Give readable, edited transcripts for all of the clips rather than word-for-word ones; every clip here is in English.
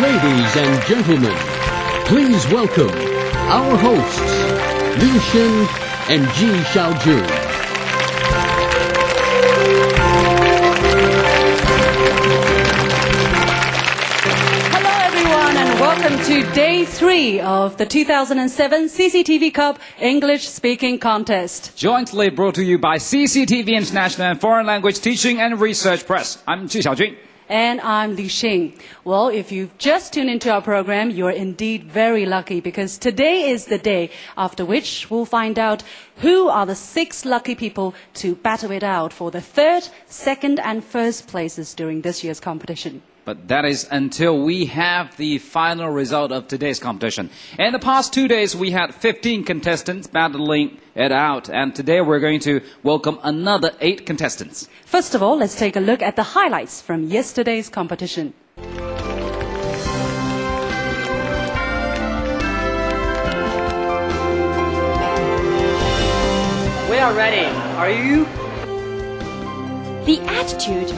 Ladies and gentlemen, please welcome our hosts, Liu Xin and Ji Xiaojun. Hello everyone and welcome to Day 3 of the 2007 CCTV Cup English Speaking Contest. Jointly brought to you by CCTV International and Foreign Language Teaching and Research Press. I'm Ji Xiaojun. And I'm Liu Xin. Well, if you've just tuned into our program, you are indeed very lucky because today is the day after which we'll find out who are the 6 lucky people to battle it out for the 3rd, 2nd and 1st places during this year's competition. But that is until we have the final result of today's competition. In the past 2 days, we had 15 contestants battling it out. And today we're going to welcome another 8 contestants. First of all, let's take a look at the highlights from yesterday's competition. We are ready. Are you? The attitude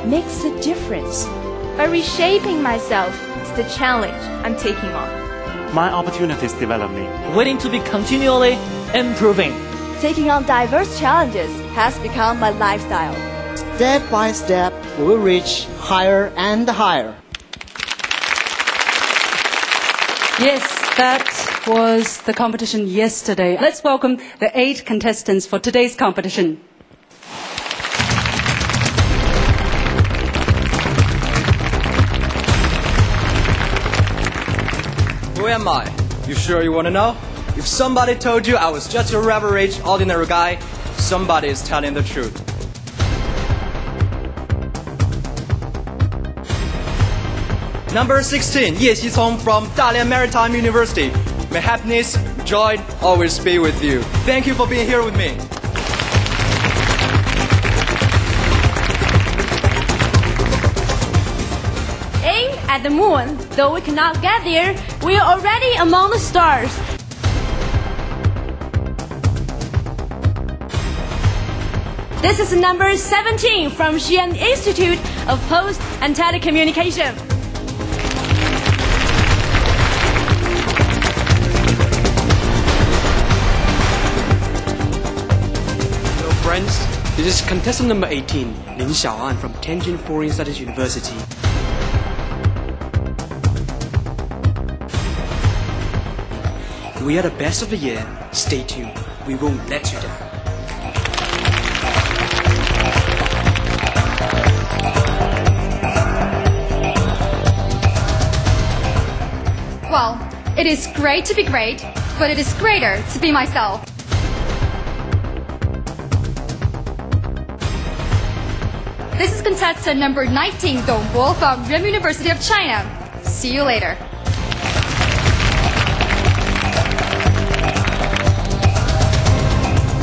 makes a difference. By reshaping myself, it's the challenge I'm taking on. My opportunities develop me. Willing to be continually improving. Taking on diverse challenges has become my lifestyle. Step by step, we will reach higher and higher. Yes, that was the competition yesterday. Let's welcome the 8 contestants for today's competition. Who am I? You sure you want to know? If somebody told you I was just your average, ordinary guy, somebody is telling the truth. Number 16, Ye Xicong from Dalian Maritime University. May happiness, joy always be with you. Thank you for being here with me. Aim at the moon. Though we cannot get there, we are already among the stars. This is number 17 from Xi'an Institute of Post and Telecommunication. Hello friends, this is contestant number 18, Lin Xiaoan from Tianjin Foreign Studies University. We are the best of the year. Stay tuned. We won't let you down. Well, it is great to be great, but it is greater to be myself. This is contestant number 19, Dong Bo from Renmin University of China. See you later.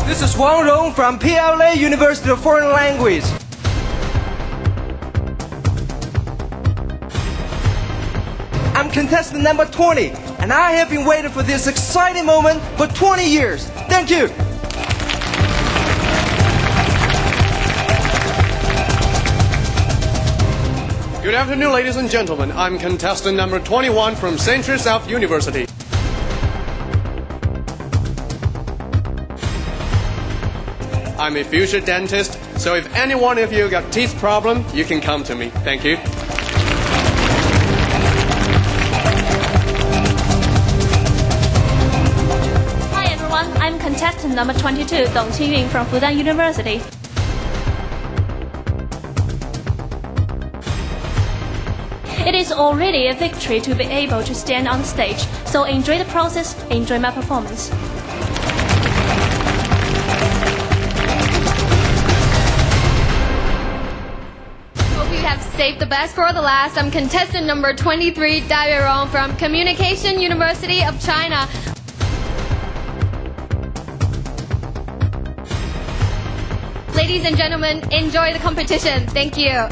This is Wang Rong from PLA University of Foreign Language. I'm contestant number 20, and I have been waiting for this exciting moment for 20 years. Thank you. Good afternoon, ladies and gentlemen. I'm contestant number 21 from Central South University. I'm a future dentist, so if any one of you got teeth problem, you can come to me. Thank you. Hi everyone, I'm contestant number 22, Dong Qingyun from Fudan University. It is already a victory to be able to stand on the stage, so enjoy the process, enjoy my performance. Hope you have saved the best for the last. I'm contestant number 23, Dai Rong from Communication University of China. Ladies and gentlemen, enjoy the competition. Thank you.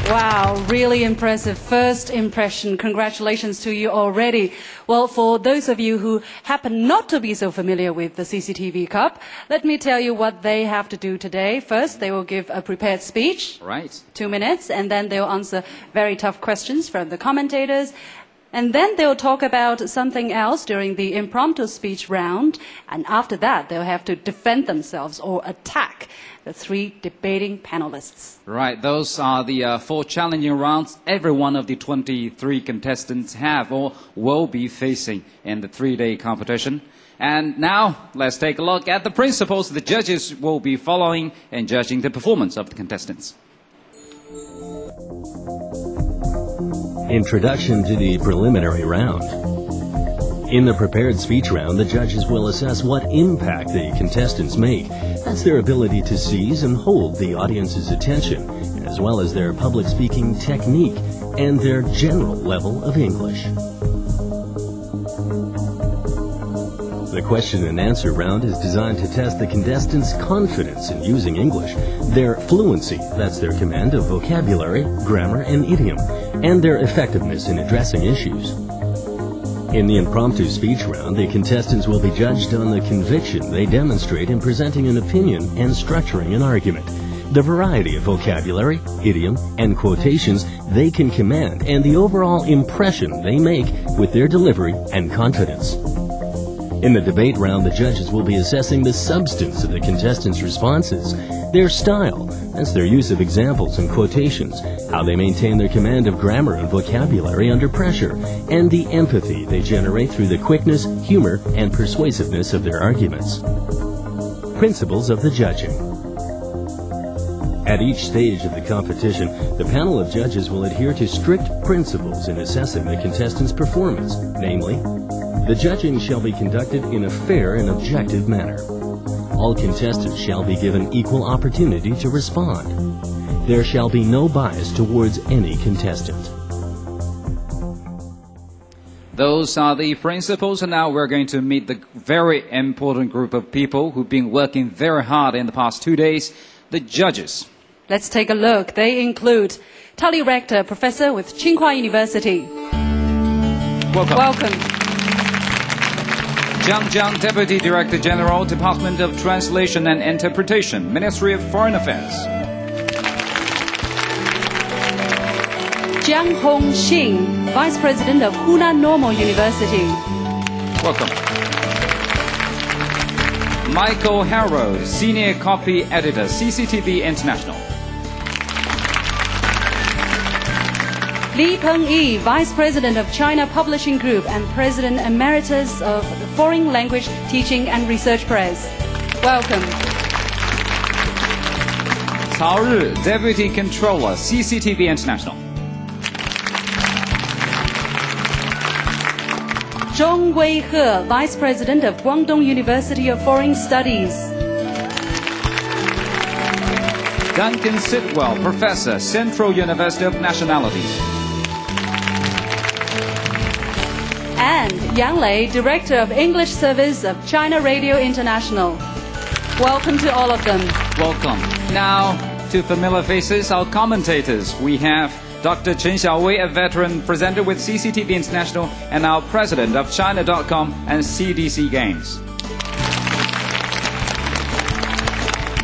Wow, really impressive first impression. Congratulations to you already. Well, for those of you who happen not to be so familiar with the CCTV Cup, let me tell you what they have to do today. First, they will give a prepared speech. Right. 2 minutes, and then they'll answer very tough questions from the commentators. And then they'll talk about something else during the impromptu speech round. And after that, they'll have to defend themselves or attack the 3 debating panelists. Right, those are the 4 challenging rounds every one of the 23 contestants have or will be facing in the 3-day competition. And now, let's take a look at the principles the judges will be following in judging the performance of the contestants. Introduction to the preliminary round. In the prepared speech round, the judges will assess what impact the contestants make. That's their ability to seize and hold the audience's attention, as well as their public speaking technique and their general level of English. The question and answer round is designed to test the contestants' confidence in using English, their fluency, that's their command of vocabulary, grammar, and idiom, and their effectiveness in addressing issues. In the impromptu speech round, the contestants will be judged on the conviction they demonstrate in presenting an opinion and structuring an argument, the variety of vocabulary, idiom, and quotations they can command, and the overall impression they make with their delivery and confidence. In the debate round, the judges will be assessing the substance of the contestants' responses, their style, that's their use of examples and quotations, how they maintain their command of grammar and vocabulary under pressure, and the empathy they generate through the quickness, humor, and persuasiveness of their arguments. Principles of the judging. At each stage of the competition, the panel of judges will adhere to strict principles in assessing the contestants' performance, namely, the judging shall be conducted in a fair and objective manner. All contestants shall be given equal opportunity to respond. There shall be no bias towards any contestant. Those are the principles, and now we're going to meet the very important group of people who've been working very hard in the past 2 days, the judges. Let's take a look. They include Tali Rector, professor with Tsinghua University. Welcome. Welcome. Zhang Jiang, Deputy Director General, Department of Translation and Interpretation, Ministry of Foreign Affairs. Jiang Hongxing, Vice President of Hunan Normal University. Welcome. Michael Harrow, Senior Copy Editor, CCTV International. Li Pengyi, Vice President of China Publishing Group and President Emeritus of the Foreign Language Teaching and Research Press. Welcome. Cao Ri, Deputy Controller, CCTV International. Zhong Weihe, Vice President of Guangdong University of Foreign Studies. Duncan Sitwell, Professor, Central University of Nationalities. And Yang Lei, Director of English Service of China Radio International. Welcome to all of them. Welcome. Now, to familiar faces, our commentators. We have Dr. Chen Xiaowei, a veteran presenter with CCTV International and our president of China.com and CDC Games.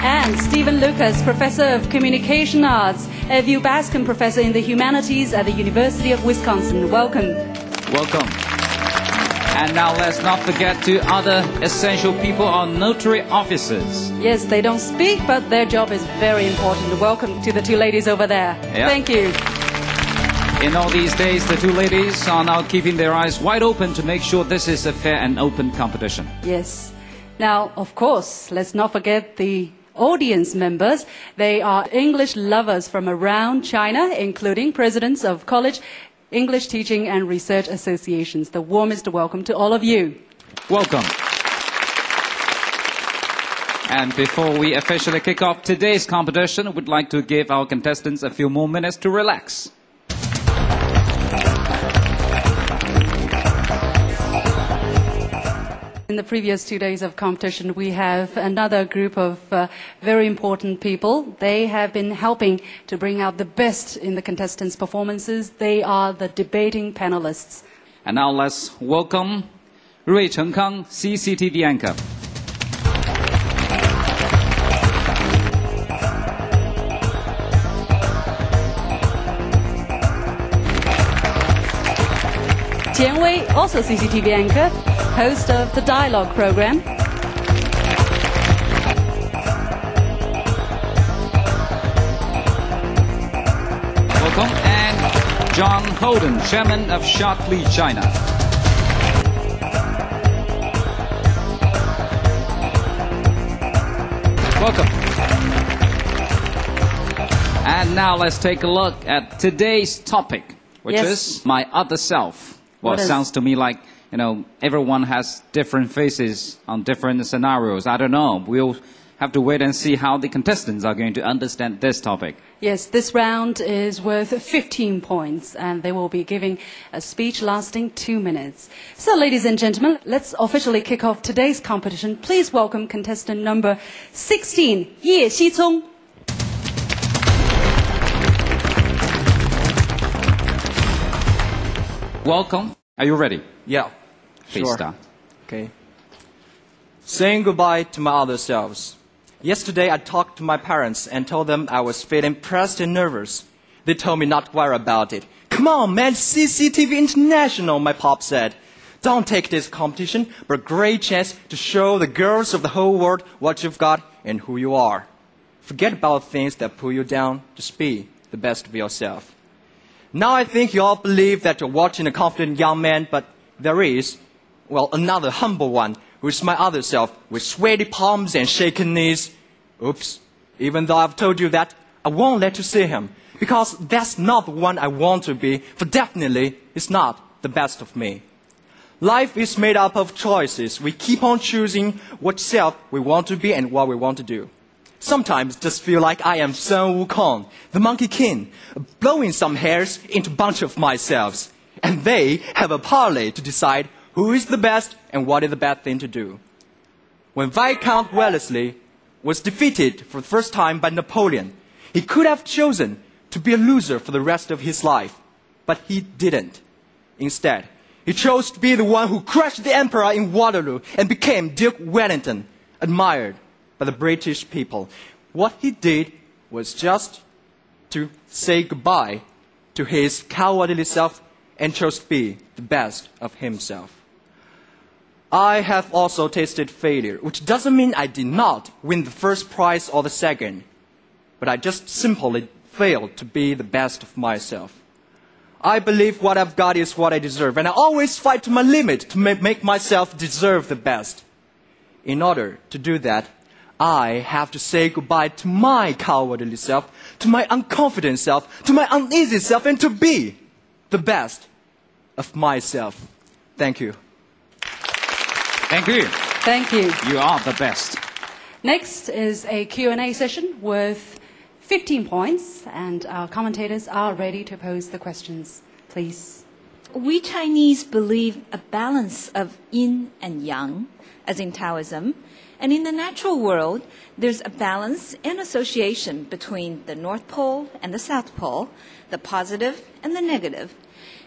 And Stephen Lucas, Professor of Communication Arts, a VU Bascom Professor in the Humanities at the University of Wisconsin. Welcome. Welcome. And now let's not forget to other essential people, our notary officers. Yes, they don't speak, but their job is very important. Welcome to the 2 ladies over there. Yeah. Thank you. In all these days, the 2 ladies are now keeping their eyes wide open to make sure this is a fair and open competition. Yes. Now, of course, let's not forget the audience members. They are English lovers from around China, including presidents of college English Teaching and Research Associations. The warmest welcome to all of you. Welcome. And before we officially kick off today's competition, we'd like to give our contestants a few more minutes to relax. In the previous 2 days of competition, we have another group of very important people. They have been helping to bring out the best in the contestants' performances. They are the debating panelists. And now let's welcome Rui Chengkang, CCTV anchor. Tian Wei, also CCTV anchor, host of the Dialogue program. Welcome. And John Holden, chairman of Shortly China. Welcome. And now let's take a look at today's topic, which is my other self. Well, it sounds to me like, everyone has different faces on different scenarios. I don't know. We'll have to wait and see how the contestants are going to understand this topic. Yes, this round is worth 15 points, and they will be giving a speech lasting 2 minutes. So, ladies and gentlemen, let's officially kick off today's competition. Please welcome contestant number 16, Ye Xicong. Welcome. Are you ready? Yeah. Please start. Okay. Saying goodbye to my other selves. Yesterday I talked to my parents and told them I was feeling pressed and nervous. They told me not to worry about it. Come on, man, CCTV International, my pop said. Don't take this competition, but a great chance to show the girls of the whole world what you've got and who you are. Forget about things that pull you down. Just be the best of yourself. Now I think you all believe that you're watching a confident young man, but there is, another humble one, who is my other self, with sweaty palms and shaking knees. Oops. Even though I've told you that, I won't let you see him, because that's not the one I want to be, for definitely it's not the best of me. Life is made up of choices. We keep on choosing what self we want to be and what we want to do. Sometimes just feel like I am Sun Wukong, the Monkey King, blowing some hairs into a bunch of myself. And they have a parley to decide who is the best and what is the bad thing to do. When Viscount Wellesley was defeated for the first time by Napoleon, he could have chosen to be a loser for the rest of his life, but he didn't. Instead, he chose to be the one who crushed the emperor in Waterloo and became Duke Wellington, admired by the British people. What he did was just to say goodbye to his cowardly self and chose to be the best of himself. I have also tasted failure, which doesn't mean I did not win the first prize or the second, but I just simply failed to be the best of myself. I believe what I've got is what I deserve, and I always fight to my limit to make myself deserve the best. In order to do that, I have to say goodbye to my cowardly self, to my unconfident self, to my uneasy self, and to be the best of myself. Thank you. Thank you. Thank you. You are the best. Next is a Q&A session worth 15 points, and our commentators are ready to pose the questions. Please. We Chinese believe a balance of yin and yang, as in Taoism. And in the natural world, there's a balance and association between the North Pole and the South Pole, the positive and the negative.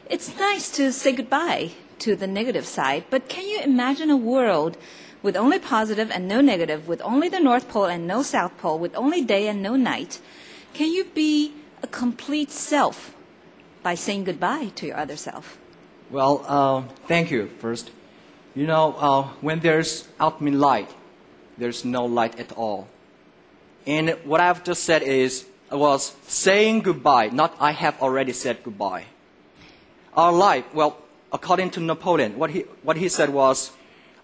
It's nice to say goodbye to the negative side, but can you imagine a world with only positive and no negative, with only the North Pole and no South Pole, with only day and no night? Can you be a complete self by saying goodbye to your other self? Well, thank you first. When there's ultimate light, there's no light at all. And what I've just said was saying goodbye, not I have already said goodbye. Our life, according to Napoleon, what he said was,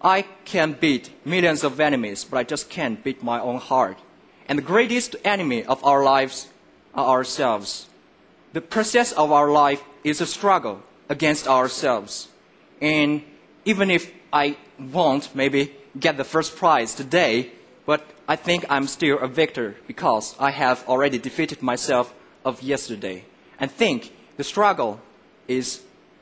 I can beat millions of enemies, but I just can't beat my own heart. And the greatest enemy of our lives are ourselves. The process of our life is a struggle against ourselves. And even if I won't maybe get the first prize today, but I think I'm still a victor because I have already defeated myself of yesterday. And think the struggle is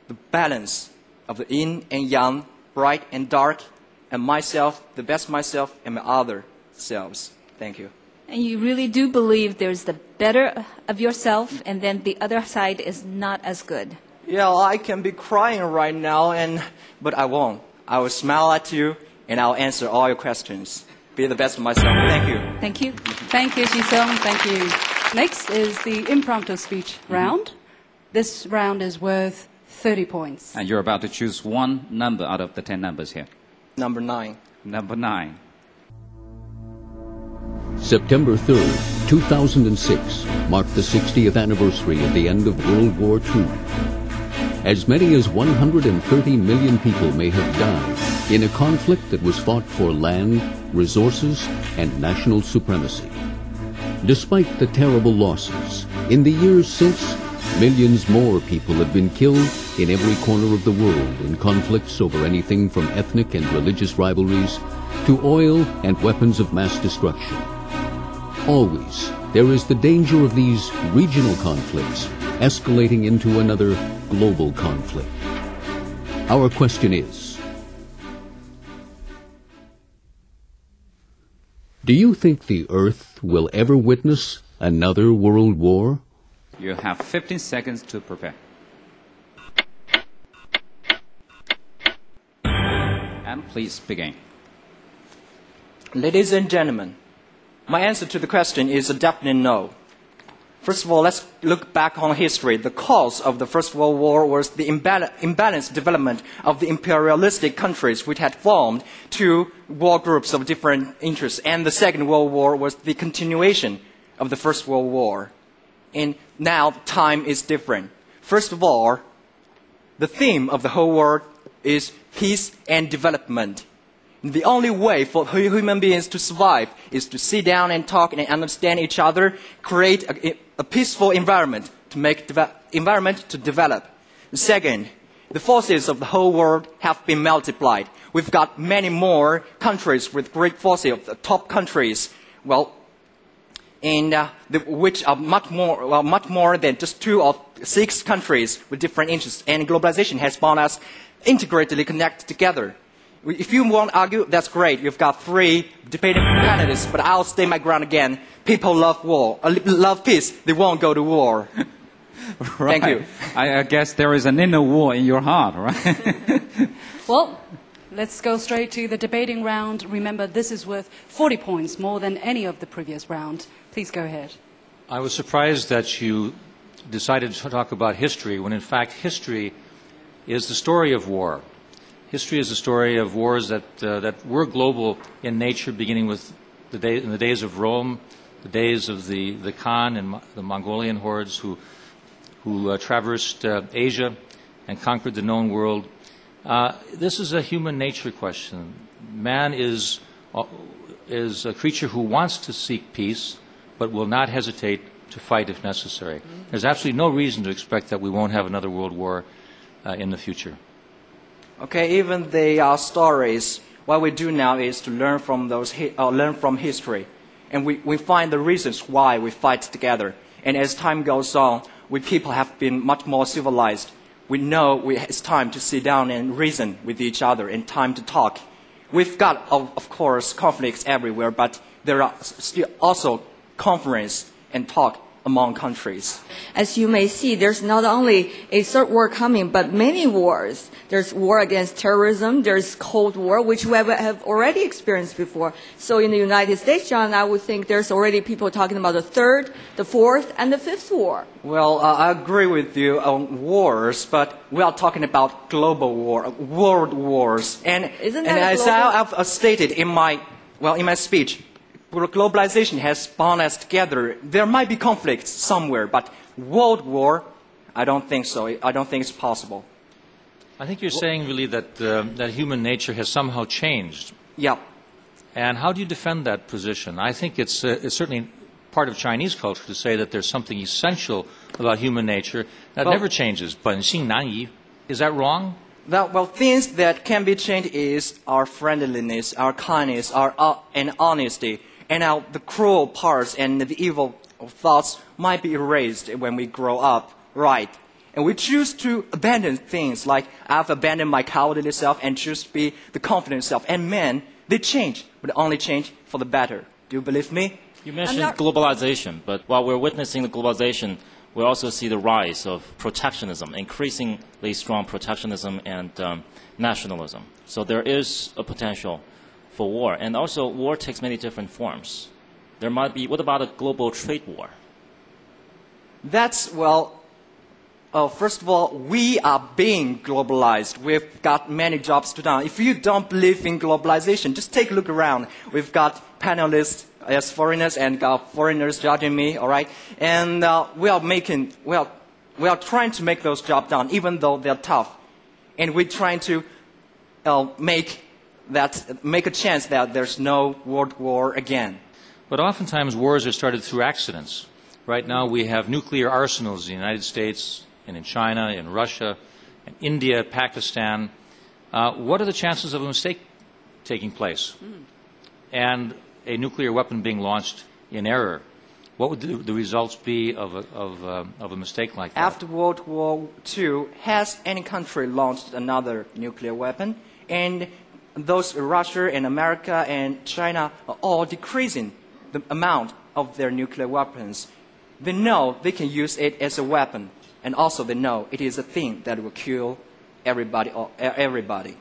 the balance of the yin and yang, bright and dark, and myself, the best myself, and my other selves. Thank you. And you really do believe there's the better of yourself, and then the other side is not as good. Yeah, I can be crying right now, but I won't. I will smile at you, and I'll answer all your questions. Be the best of myself. Thank you. Thank you. Thank you, Ji-sung. Thank you. Next is the impromptu speech round. This round is worth 30 points. And you're about to choose one number out of the 10 numbers here. Number 9. Number 9. September 3rd, 2006 marked the 60th anniversary of the end of World War II. As many as 130 million people may have died in a conflict that was fought for land, resources, and national supremacy. Despite the terrible losses, in the years since, millions more people have been killed in every corner of the world in conflicts over anything from ethnic and religious rivalries to oil and weapons of mass destruction. Always, there is the danger of these regional conflicts escalating into another global conflict. Our question is, do you think the Earth will ever witness another world war? You have 15 seconds to prepare. And please begin. Ladies and gentlemen, my answer to the question is a definite no. First of all, let's look back on history. The cause of the First World War was the imbalanced development of the imperialistic countries which had formed two war groups of different interests. And the Second World War was the continuation of the First World War. And now time is different. First of all, the theme of the whole world is peace and development. The only way for human beings to survive is to sit down and talk and understand each other, create a peaceful environment to make environment to develop. Second, the forces of the whole world have been multiplied. We've got many more countries with great forces of the top countries, which are much more than just 2 or 6 countries with different interests. And globalization has brought us integratedly connected together. If you want to argue, that's great. You've got 3 debating candidates, but I'll stay my ground again. People love war, love peace. They won't go to war. Right. Thank you. I guess there is an inner war in your heart, right? Well, let's go straight to the debating round. Remember, this is worth 40 points, more than any of the previous round. Please go ahead. I was surprised that you decided to talk about history when, in fact, history is the story of war. History is the story of wars that were global in nature, beginning with in the days of Rome, the days of the Khan and the Mongolian hordes who traversed Asia and conquered the known world. This is a human nature question. Man is a creature who wants to seek peace, but will not hesitate to fight if necessary. There's absolutely no reason to expect that we won't have another world war in the future. Okay, even the stories, what we do now is to learn from learn from history, and we find the reasons why we fight together. And as time goes on, we people have been much more civilized. We know it's time to sit down and reason with each other, and time to talk. We've got, of course, conflicts everywhere, but there are still also conference and talk among countries. As you may see, there's not only a third war coming, but many wars. There's war against terrorism, there's Cold War, which we have already experienced before. So in the United States, John, I would think there's already people talking about the third, the fourth, and the fifth war. Well, I agree with you on wars, but we are talking about global war, world wars. And as I've stated in my speech, globalization has bound us together. There might be conflicts somewhere, but world war, I don't think so. I don't think it's possible. I think you're saying really that human nature has somehow changed. Yeah. And how do you defend that position? I think it's certainly part of Chinese culture to say that there's something essential about human nature that never changes. 本性难移. Is that wrong? Things that can be changed is our friendliness, our kindness, and honesty. And the cruel parts and the evil thoughts might be erased when we grow up, right? And we choose to abandon things like I've abandoned my cowardly self and choose to be the confident self. And men, they change, but only change for the better. Do you believe me? You mentioned globalization, but while we're witnessing the globalization, we also see the rise of protectionism, increasingly strong protectionism and nationalism. So there is a potential for war. And also, war takes many different forms. There might be, what about a global trade war? That's, well, first of all, we are being globalized. We've got many jobs to do. If you don't believe in globalization, just take a look around. We've got panelists as foreigners and foreigners judging me, all right? And we are trying to make those jobs done, even though they're tough. And we're trying to make a chance that there's no world war again. But oftentimes wars are started through accidents. Right now we have nuclear arsenals in the United States and in China, in Russia, in India, Pakistan. What are the chances of a mistake taking place? And a nuclear weapon being launched in error? What would the results be of a mistake like that? After World War II, has any country launched another nuclear weapon? And those Russia and America and China are all decreasing the amount of their nuclear weapons. They know they can use it as a weapon, and also they know it is a thing that will kill everybody.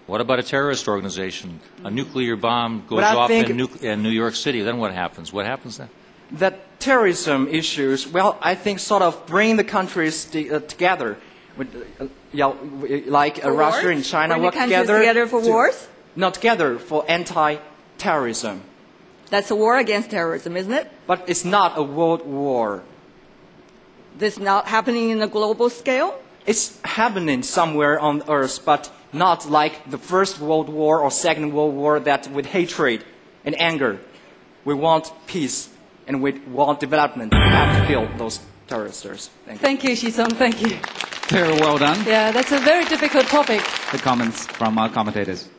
What about a terrorist organization? A nuclear bomb goes off in New York City. Then what happens? What happens then? The terrorism issues, well, I think sort of bring the countries together. Like Russia and China work together for wars? Not together for anti-terrorism. That's a war against terrorism, isn't it? But it's not a world war. This not happening in a global scale? It's happening somewhere on Earth, but not like the First World War or Second World War that with hatred and anger. We want peace and we want development. We have to kill those terrorists. Thank you, Shi-Sung. Thank you. Very well done. Yeah, that's a very difficult topic. The comments from our commentators.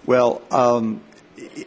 Well,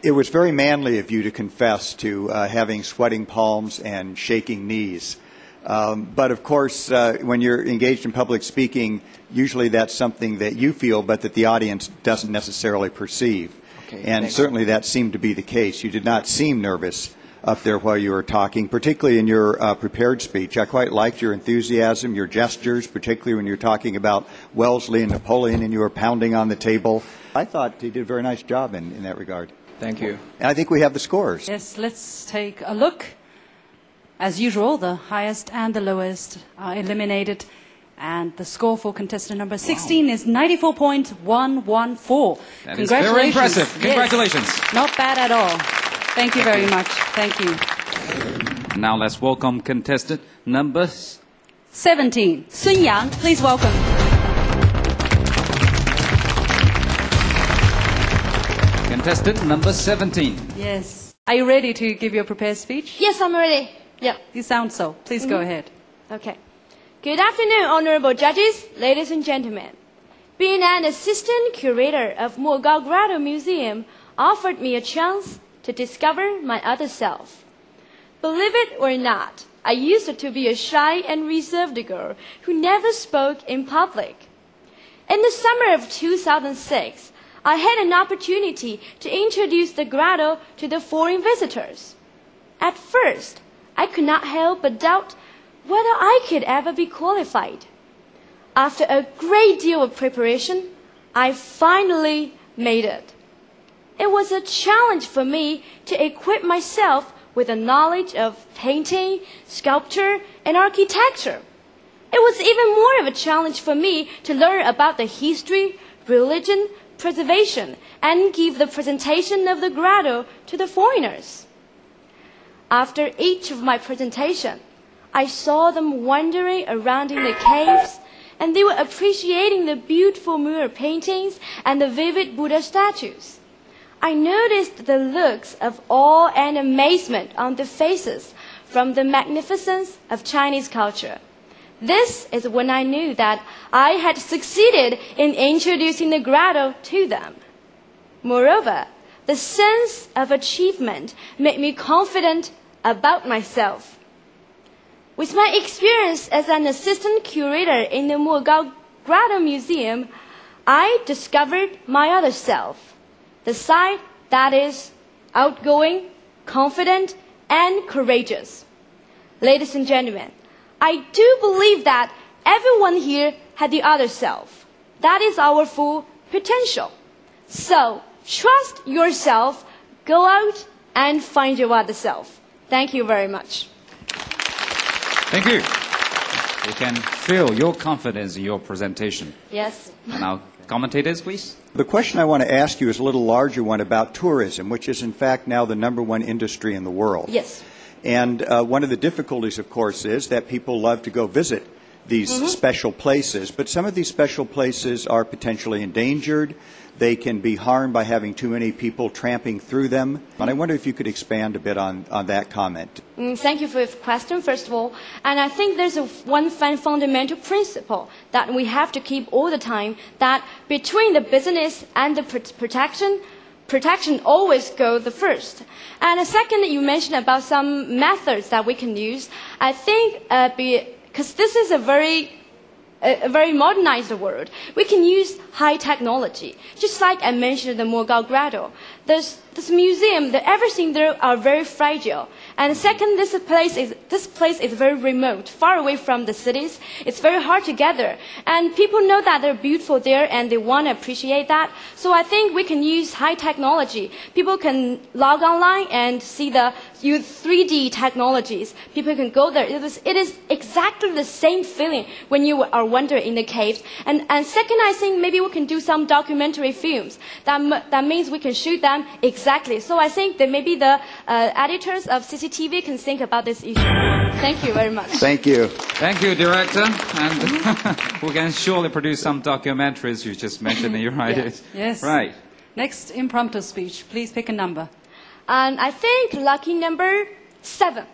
it was very manly of you to confess to having sweating palms and shaking knees. But of course, when you're engaged in public speaking, usually that's something that you feel, but that the audience doesn't necessarily perceive. Okay, and certainly that seemed to be the case. You did not seem nervous up there while you were talking, particularly in your prepared speech. I quite liked your enthusiasm, your gestures, particularly when you were talking about Wellesley and Napoleon and you were pounding on the table. I thought you did a very nice job in that regard. Thank you. And I think we have the scores. Yes, let's take a look. As usual, the highest and the lowest are eliminated. And the score for contestant number 16 is 94.114. That is very impressive. Congratulations. Yes. Not bad at all. Thank you very much. Thank you. Now let's welcome contestant number 17. Sun Yang, please welcome. Contestant number 17. Yes. Are you ready to give your prepared speech? Yes, I'm ready. Yeah, you sound so. Please go ahead. Okay. Good afternoon, honorable judges, ladies and gentlemen. Being an assistant curator of Mogao Grotto Museum offered me a chance to discover my other self. Believe it or not, I used to be a shy and reserved girl who never spoke in public. In the summer of 2006, I had an opportunity to introduce the grotto to the foreign visitors. At first, I could not help but doubt whether I could ever be qualified. After a great deal of preparation, I finally made it. It was a challenge for me to equip myself with a knowledge of painting, sculpture, and architecture. It was even more of a challenge for me to learn about the history, religion, preservation, and give the presentation of the grotto to the foreigners. After each of my presentation, I saw them wandering around in the caves, and they were appreciating the beautiful mural paintings and the vivid Buddha statues. I noticed the looks of awe and amazement on their faces from the magnificence of Chinese culture. This is when I knew that I had succeeded in introducing the grotto to them. Moreover, the sense of achievement made me confident about myself. With my experience as an assistant curator in the Mogao Grotto Museum, I discovered my other self, the side that is outgoing, confident, and courageous. Ladies and gentlemen, I do believe that everyone here had the other self. That is our full potential. So, trust yourself, go out and find your other self. Thank you very much. Thank you. We can feel your confidence in your presentation. Yes. Now, commentators, please. The question I want to ask you is a little larger one about tourism, which is in fact now the #1 industry in the world. Yes. And one of the difficulties, of course, is that people love to go visit these special places, but some of these special places are potentially endangered. They can be harmed by having too many people tramping through them. And I wonder if you could expand a bit on that comment. Thank you for your question, first of all. And I think there's one fundamental principle that we have to keep all the time, that between the business and the protection always go the first. And the second, you mentioned about some methods that we can use. I think because this is a very modernized world, we can use high technology. Just like I mentioned the Mogao Grotto, this museum, everything there are very fragile. And second, this place is very remote, far away from the cities. It's very hard to gather. And people know that they're beautiful there and they want to appreciate that. So I think we can use high technology. People can log online and use 3D technologies. People can go there. It is exactly the same feeling when you are wandering in the caves. And second, I think maybe we can do some documentary films. That means we can shoot them exactly. So I think that maybe the editors of Cctv can think about this issue. Thank you very much. Thank you. Thank you, Director. And we can surely produce some documentaries you just mentioned in your ideas. Yes. Right. Next impromptu speech. Please pick a number. And I think lucky number 7.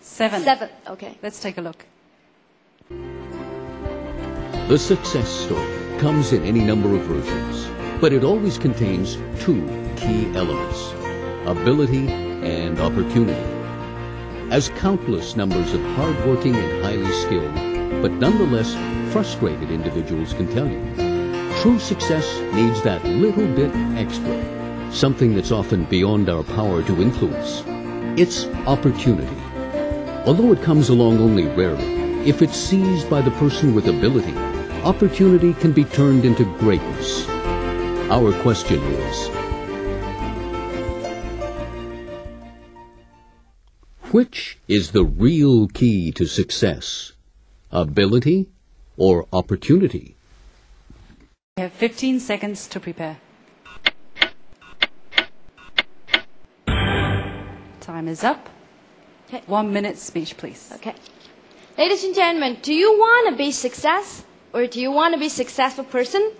7. 7. Okay. Let's take a look. The success story comes in any number of versions, but it always contains 2 key elements: ability and opportunity. As countless numbers of hard-working and highly skilled, but nonetheless frustrated individuals can tell you, true success needs that little bit extra, something that's often beyond our power to influence. It's opportunity. Although it comes along only rarely, if it's seized by the person with ability, opportunity can be turned into greatness. Our question is, which is the real key to success? Ability or opportunity? You have 15 seconds to prepare. Time is up. Okay. 1 minute speech, please. Okay. Ladies and gentlemen, do you want to be success or do you want to be a successful person?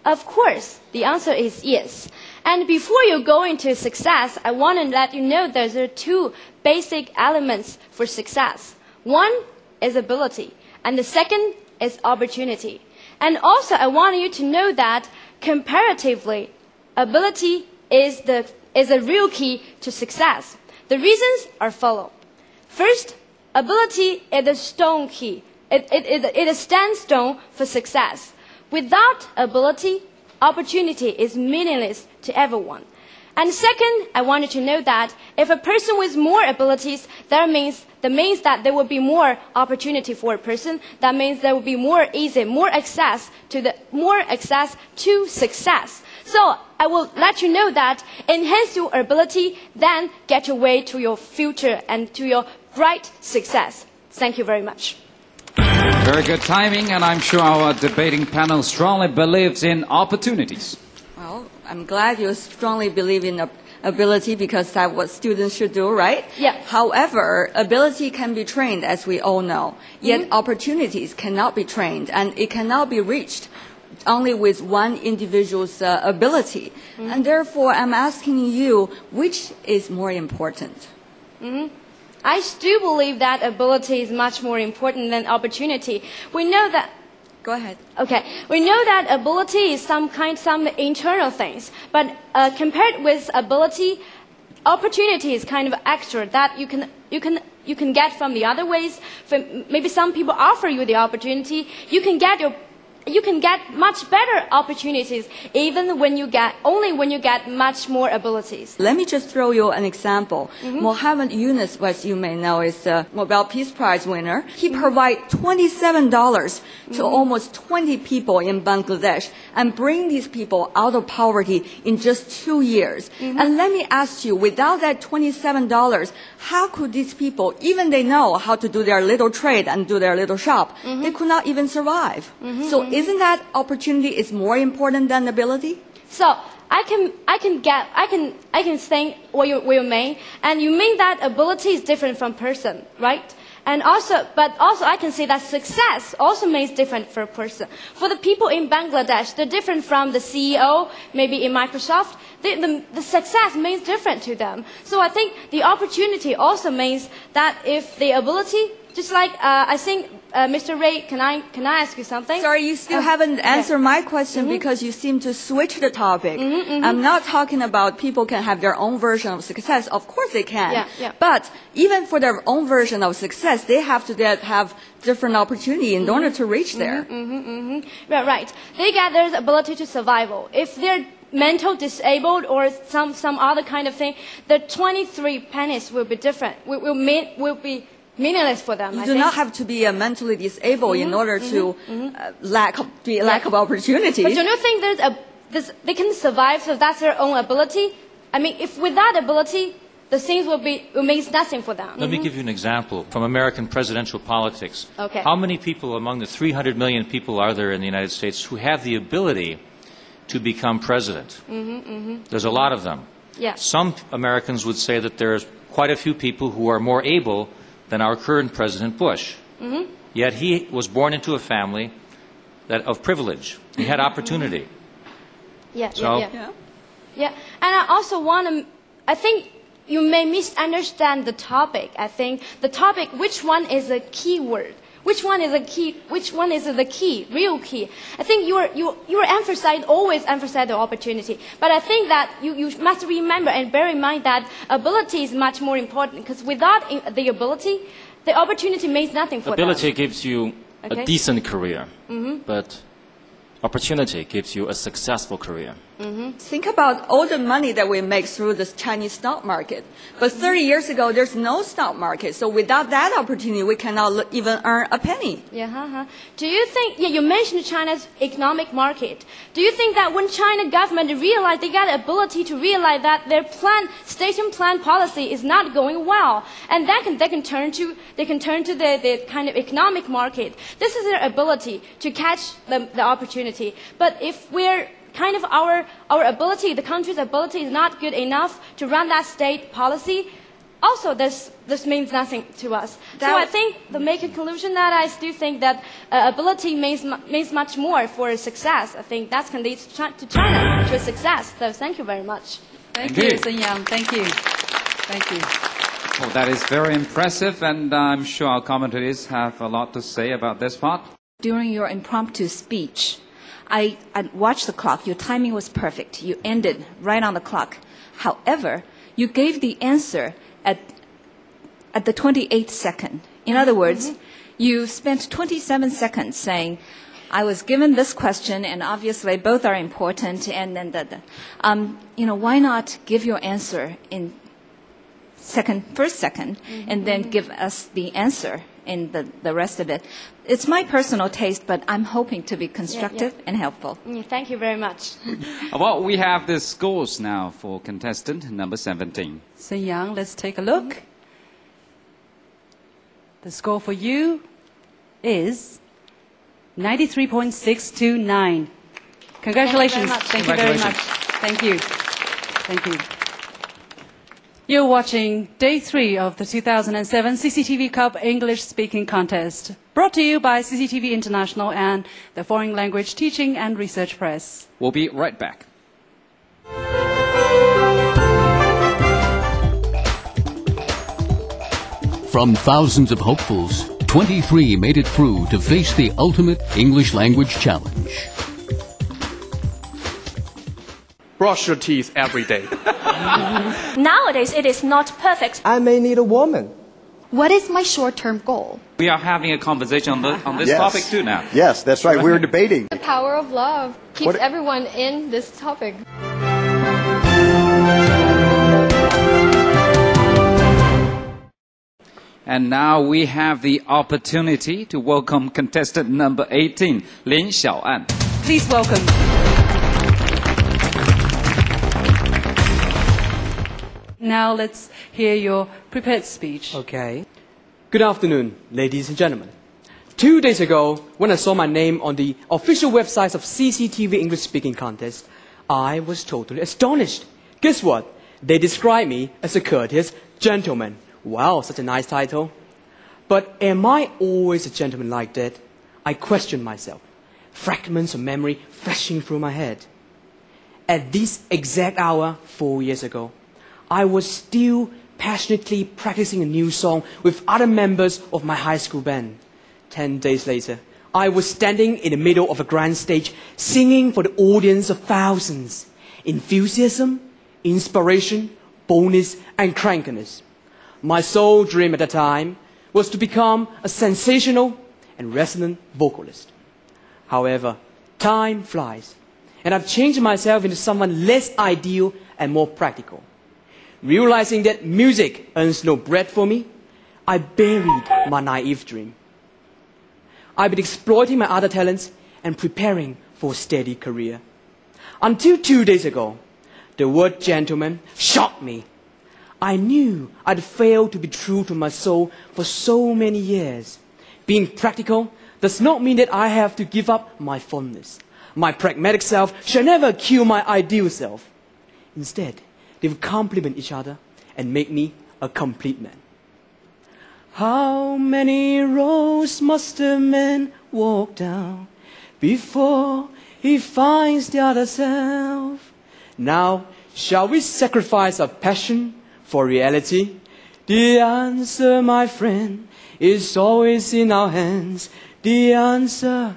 Of course, the answer is yes. And before you go into success, I want to let you know there are 2 basic elements for success. One is ability, and the second is opportunity. And also, I want you to know that comparatively, ability is a real key to success. The reasons are follow. First, ability is a stone key. It is a standstone for success. Without ability, opportunity is meaningless to everyone. And second, I want you to know that if a person with more abilities, that means that there will be more opportunity for a person. That means there will be more access to success. So I will let you know that enhance your ability, then get your way to your future and to your bright success. Thank you very much. Very good timing, and I'm sure our debating panel strongly believes in opportunities. Well, I'm glad you strongly believe in ability because that's what students should do, right? Yeah. However, ability can be trained, as we all know. Yet opportunities cannot be trained, and it cannot be reached only with one individual's ability. And therefore, I'm asking you, which is more important? I still believe that ability is much more important than opportunity. We know that. Go ahead. Okay. We know that ability is some internal things, but compared with ability, opportunity is kind of extra that you can you can get from the other ways. Maybe some people offer you the opportunity. You can get much better opportunities even when you get much more abilities. Let me just throw you an example. Mohammed Yunus, as you may know, is a Nobel Peace Prize winner. He provided $27 to almost 20 people in Bangladesh and bring these people out of poverty in just 2 years. And let me ask you, without that $27, how could these people, even they know how to do their little trade and do their little shop, they could not even survive. So isn't that opportunity is more important than ability? So I can think what you mean, and you mean that ability is different from person, right? And but also I can say that success also means different for a person. For the people in Bangladesh, they're different from the CEO, maybe in Microsoft. The success means different to them. So I think the opportunity also means that if the ability, just like I think Mr. Ray, can I ask you something? Sorry, you still haven't answered my question because you seem to switch the topic. I'm not talking about people can have their own version of success. Of course they can. But even for their own version of success, they have to have different opportunity in order to reach there. Right. They get their ability to survival. If they're mental disabled or some other kind of thing, the 23 pennies will be different. Will be meaningless for them. You do not have to be mentally disabled in order to lack of opportunities. But don't you think they can survive, so that's their own ability? I mean, if without ability, the things will means nothing for them. Let me give you an example from American presidential politics. Okay. How many people among the 300 million people are there in the United States who have the ability to become president? There's a lot of them. Yeah. Some Americans would say that there's quite a few people who are more able than our current President Bush. Yet he was born into a family of privilege. He had opportunity. Yeah. And I also I think you may misunderstand the topic. I think the topic, which one is a key word? Which one is the key, real key? I think you always emphasize the opportunity. But I think that you must remember and bear in mind that ability is much more important, because without the ability, the opportunity means nothing for them. Ability gives you a decent career, but opportunity gives you a successful career. Think about all the money that we make through the Chinese stock market. But 30 years ago, there's no stock market. So without that opportunity, we cannot even earn a penny. Do you think, you mentioned China's economic market. Do you think that when China government realized they got the ability to realize that their station plan policy is not going well, and they can turn to the kind of economic market. This is their ability to catch the opportunity. But if we're kind of our ability, the country's ability is not good enough to run that state policy, also this means nothing to us. So I think the conclusion that I still think that ability means much more for success. I think that's can lead to China to success. So thank you very much. Thank you, Sun Yang. Thank you. Thank you. Well, that is very impressive, and I'm sure our commentators have a lot to say about this part. During your impromptu speech, I watched the clock. Your timing was perfect. You ended right on the clock. However, you gave the answer at the 28th second. In other words, you spent 27 seconds saying, I was given this question, and obviously both are important, and then why not give your answer in first second, and then give us the answer in the rest of it. It's my personal taste, but I'm hoping to be constructive and helpful. Thank you very much. Well, we have the scores now for contestant number 17. Sun Yang, let's take a look. The score for you is 93.629. Congratulations. Thank you very much. Thank you. Thank you. You're watching Day 3 of the 2007 CCTV Cup English Speaking Contest, brought to you by CCTV International and the Foreign Language Teaching and Research Press. We'll be right back. From thousands of hopefuls, 23 made it through to face the ultimate English language challenge. Brush your teeth every day. Nowadays, it is not perfect. I may need a woman. What is my short-term goal? We are having a conversation on this Yes. topic too now. Yes, that's right. We're debating. The power of love keeps everyone in this topic. And now we have the opportunity to welcome contestant number 18, Lin Xiaoan. Please welcome. Now let's hear your prepared speech. Okay. Good afternoon, ladies and gentlemen. 2 days ago, when I saw my name on the official websites of Cctv English speaking contest, I was totally astonished. Guess what? They described me as a courteous gentleman. Wow, such a nice title. But am I always a gentleman like that? I questioned myself. Fragments of memory flashing through my head. At this exact hour, 4 years ago, I was still passionately practicing a new song with other members of my high school band. 10 days later, I was standing in the middle of a grand stage singing for the audience of thousands. Enthusiasm, inspiration, boldness, and crankiness. My sole dream at the time was to become a sensational and resonant vocalist. However, time flies, and I've changed myself into someone less ideal and more practical. Realizing that music earns no bread for me, I buried my naive dream. I've been exploiting my other talents and preparing for a steady career. Until 2 days ago, the word gentleman shocked me. I knew I'd failed to be true to my soul for so many years. Being practical does not mean that I have to give up my fondness. My pragmatic self shall never kill my ideal self. Instead, they will complement each other and make me a complete man. How many roads must a man walk down before he finds the other self? Now, shall we sacrifice our passion for reality? The answer, my friend, is always in our hands. The answer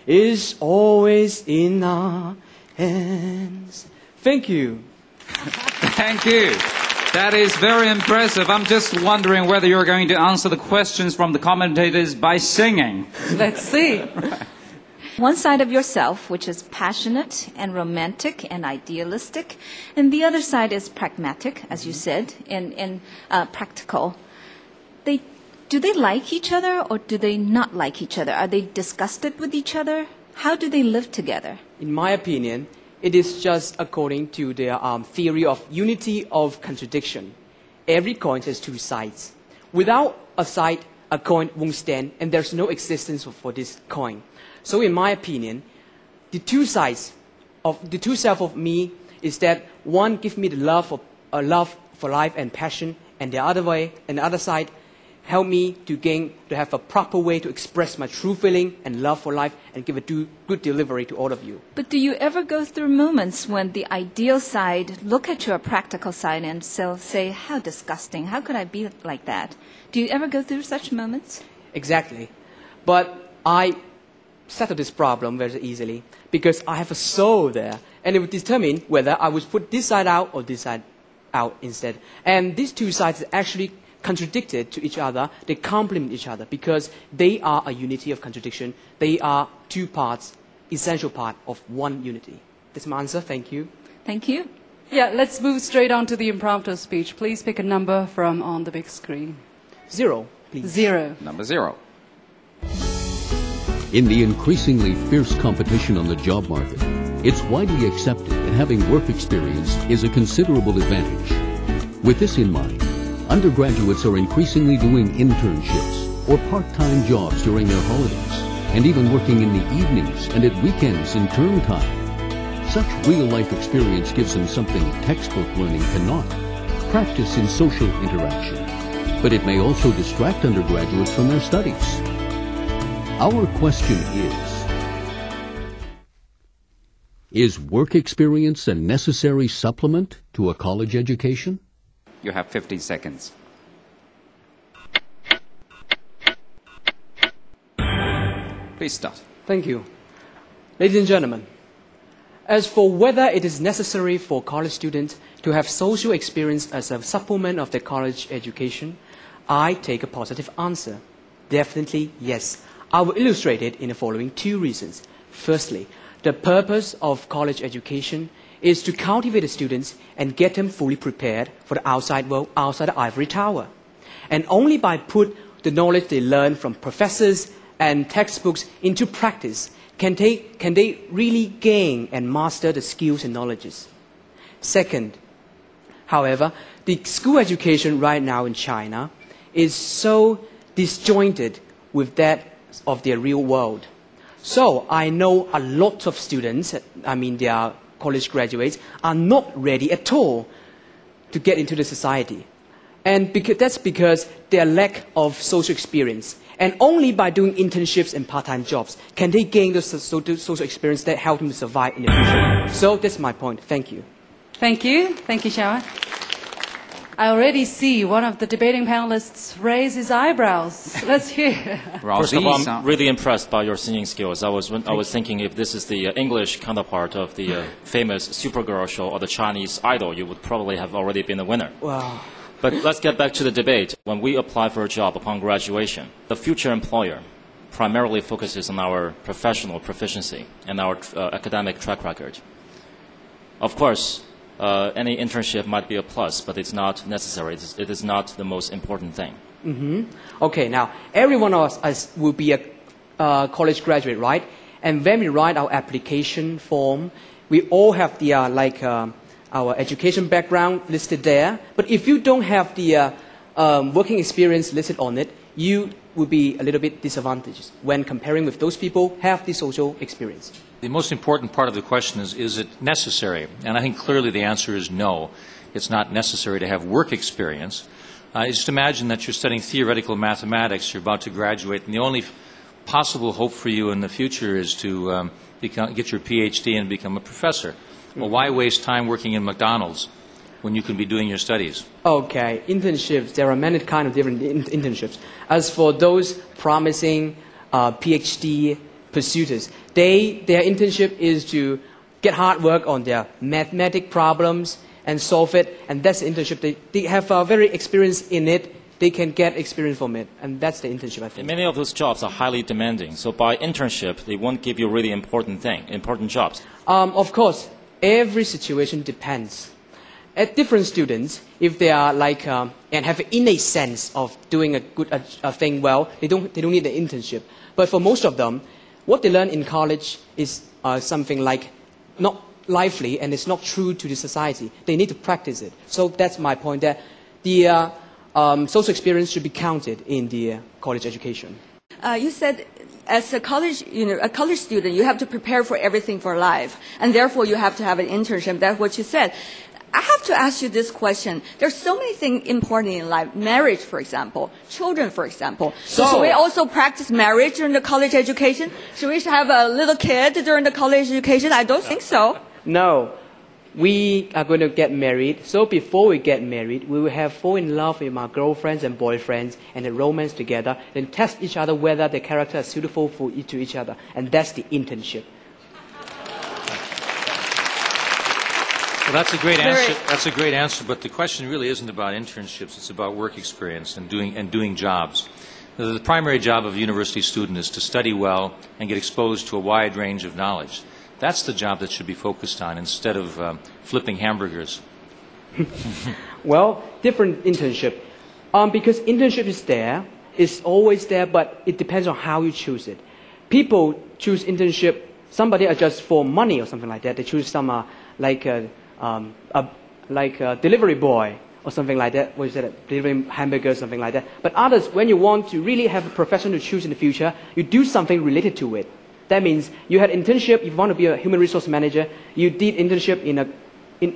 is always in our hands. Thank you. Thank you. That is very impressive. I'm just wondering whether you're going to answer the questions from the commentators by singing. Let's see. One side of yourself, which is passionate and romantic and idealistic, and the other side is pragmatic, as you said, and practical. Do they like each other or do they not like each other? Are they disgusted with each other? How do they live together? In my opinion, it is just according to their theory of unity of contradiction. Every coin has two sides. Without a side, a coin won't stand, and there's no existence for this coin. So in my opinion, the two sides of the two self of me is that one gives me the love for life and passion, and the other side help me to have a proper way to express my true feeling and love for life and give a good delivery to all of you. But do you ever go through moments when the ideal side look at your practical side and say, how disgusting, how could I be like that? Do you ever go through such moments? Exactly. But I settle this problem very easily because I have a soul there, and it would determine whether I would put this side out or this side out instead. And these two sides actually contradicted to each other. They complement each other because they are a unity of contradiction. They are two parts, essential part of one unity. That's my answer. Thank you. Thank you. Yeah, let's move straight on to the impromptu speech. Please pick a number from on the big screen. 0, please. 0. Number 0. In the increasingly fierce competition on the job market, it's widely accepted that having work experience is a considerable advantage. With this in mind, undergraduates are increasingly doing internships or part-time jobs during their holidays, and even working in the evenings and at weekends in term time. Such real-life experience gives them something textbook learning cannot: practice in social interaction. But it may also distract undergraduates from their studies. Our question is work experience a necessary supplement to a college education? You have 15 seconds. Please start. Thank you. Ladies and gentlemen, as for whether it is necessary for college students to have social experience as a supplement of their college education, I take a positive answer. Definitely yes. I will illustrate it in the following two reasons. Firstly, the purpose of college education is to cultivate the students and get them fully prepared for the outside world, outside the ivory tower. And only by put the knowledge they learn from professors and textbooks into practice can they really gain and master the skills and knowledges. Second, however, the school education right now in China is so disjointed with that of their real world. So I know a lot of students, they are college graduates, are not ready at all to get into the society. And that's because their lack of social experience. And only by doing internships and part-time jobs can they gain the social experience that help them to survive in the future. So that's my point. Thank you. Thank you. Thank you, Xiaoan. I already see one of the debating panelists raise his eyebrows. Let's hear. First of all, I'm really impressed by your singing skills. I was thinking if this is the English counterpart of the famous Supergirl show or the Chinese Idol, you would probably have already been the winner. Wow. But let's get back to the debate. When we apply for a job upon graduation, the future employer primarily focuses on our professional proficiency and our academic track record. Of course, any internship might be a plus, but it's not necessary. It is not the most important thing. Mm-hmm. Okay, now, every one of us will be a college graduate, right? And when we write our application form, we all have the, our education background listed there. But if you don't have the working experience listed on it, you will be a little bit disadvantaged when comparing with those people who have the social experience. The most important part of the question is it necessary? And I think clearly the answer is no. It's not necessary to have work experience. Just imagine that you're studying theoretical mathematics, you're about to graduate, and the only possible hope for you in the future is to get your PhD and become a professor. Well, why waste time working in McDonald's when you can be doing your studies? Okay, internships, there are many kinds of different internships. As for those promising PhD pursuers, their internship is to get hard work on their mathematic problems and solve it, and that's the internship. They have a very experience in it. They can get experience from it, and that's the internship, I think. And many of those jobs are highly demanding, so by internship, they won't give you really important jobs. Of course, every situation depends. At different students, if they are and have an innate sense of doing a thing well, they don't need an internship. But for most of them, what they learn in college is something not lively and it's not true to the society. They need to practice it. So that's my point, that the social experience should be counted in the college education. You said as a college student, you have to prepare for everything for life, and therefore you have to have an internship. That's what you said. I have to ask you this question. There's so many things important in life. Marriage, for example. Children, for example. So should we also practice marriage during the college education? Should we have a little kid during the college education? I don't think so. No. We are going to get married. So before we get married, we will fall in love with our girlfriends and boyfriends and the romance together, then test each other whether the character is suitable to each other. And that's the internship. Well, that's a great answer. That's a great answer. But the question really isn't about internships. It's about work experience and doing jobs. The primary job of a university student is to study well and get exposed to a wide range of knowledge. That's the job that should be focused on instead of flipping hamburgers. Well, different internship. Because internship is always there, but it depends on how you choose it. People choose internship. Somebody are just for money or something like that. They choose some like a delivery boy or something like that. What is that? Delivering hamburgers, something like that. But others, when you want to really have a profession to choose in the future, you do something related to it. That means you had internship. If you want to be a human resource manager, you did internship in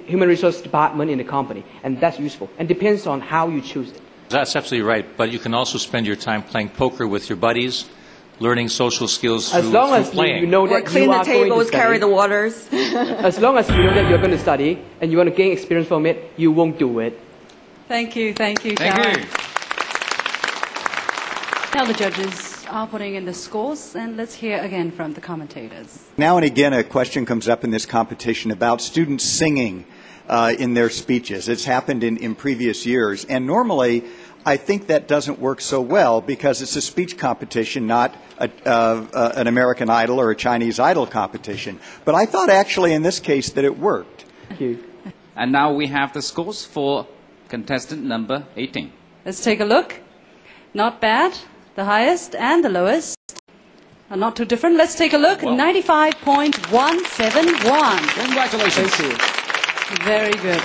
human resource department in the company, and that's useful. And depends on how you choose it. That's absolutely right. But you can also spend your time playing poker with your buddies, learning social skills through playing. As long as you know that clean the tables, carry the waters. As long as you know that you're going to study and you want to gain experience from it, you won't do it. Thank you. Thank you. Now the judges are putting in the scores, and let's hear again from the commentators. Now and again, a question comes up in this competition about students singing in their speeches. It's happened in previous years, and normally I think that doesn't work so well because it's a speech competition, not an American Idol or a Chinese Idol competition. But I thought actually in this case that it worked. Thank you. And now we have the scores for contestant number 18. Let's take a look. Not bad. The highest and the lowest are not too different. Let's take a look. Well. 95.171. Congratulations. Thank you. Very good.